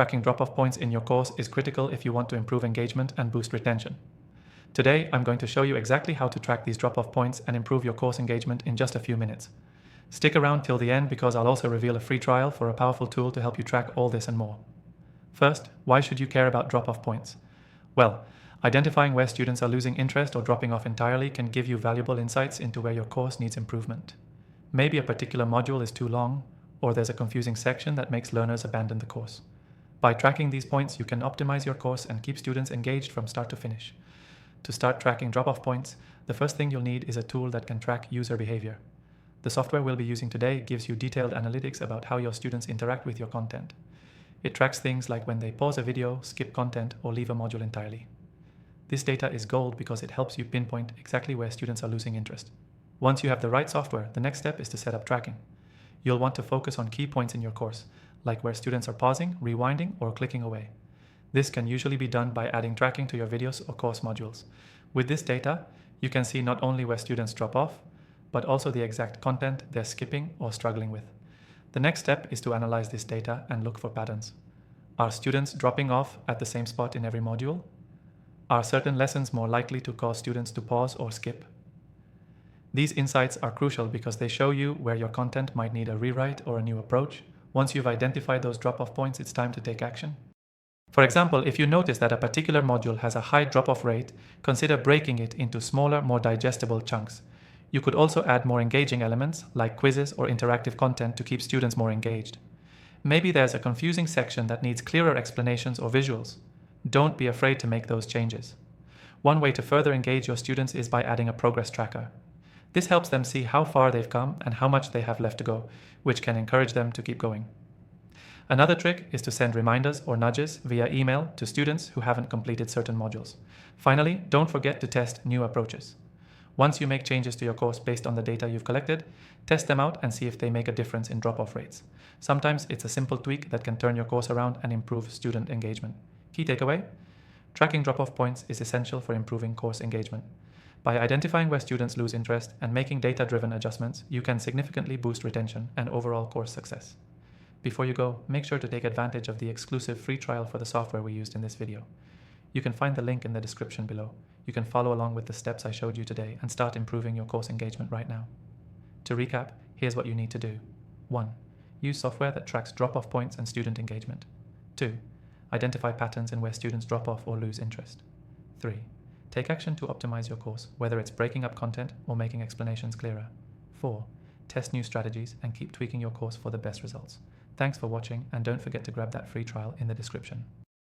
Tracking drop-off points in your course is critical if you want to improve engagement and boost retention. Today, I'm going to show you exactly how to track these drop-off points and improve your course engagement in just a few minutes. Stick around till the end because I'll also reveal a free trial for a powerful tool to help you track all this and more. First, why should you care about drop-off points? Well, identifying where students are losing interest or dropping off entirely can give you valuable insights into where your course needs improvement. Maybe a particular module is too long, or there's a confusing section that makes learners abandon the course. By tracking these points, you can optimize your course and keep students engaged from start to finish. To start tracking drop-off points, the first thing you'll need is a tool that can track user behavior. The software we'll be using today gives you detailed analytics about how your students interact with your content. It tracks things like when they pause a video, skip content, or leave a module entirely. This data is gold because it helps you pinpoint exactly where students are losing interest. Once you have the right software, the next step is to set up tracking. You'll want to focus on key points in your course, like where students are pausing, rewinding, or clicking away. This can usually be done by adding tracking to your videos or course modules. With this data, you can see not only where students drop off, but also the exact content they're skipping or struggling with. The next step is to analyze this data and look for patterns. Are students dropping off at the same spot in every module? Are certain lessons more likely to cause students to pause or skip? These insights are crucial because they show you where your content might need a rewrite or a new approach. Once you've identified those drop-off points, it's time to take action. For example, if you notice that a particular module has a high drop-off rate, consider breaking it into smaller, more digestible chunks. You could also add more engaging elements like quizzes or interactive content to keep students more engaged. Maybe there's a confusing section that needs clearer explanations or visuals. Don't be afraid to make those changes. One way to further engage your students is by adding a progress tracker. This helps them see how far they've come and how much they have left to go, which can encourage them to keep going. Another trick is to send reminders or nudges via email to students who haven't completed certain modules. Finally, don't forget to test new approaches. Once you make changes to your course based on the data you've collected, test them out and see if they make a difference in drop-off rates. Sometimes it's a simple tweak that can turn your course around and improve student engagement. Key takeaway: tracking drop-off points is essential for improving course engagement. By identifying where students lose interest and making data-driven adjustments, you can significantly boost retention and overall course success. Before you go, make sure to take advantage of the exclusive free trial for the software we used in this video. You can find the link in the description below. You can follow along with the steps I showed you today and start improving your course engagement right now. To recap, here's what you need to do. 1. Use software that tracks drop-off points and student engagement. 2. Identify patterns in where students drop off or lose interest. 3. Take action to optimize your course, whether it's breaking up content or making explanations clearer. 4. Test new strategies and keep tweaking your course for the best results. Thanks for watching, and don't forget to grab that free trial in the description.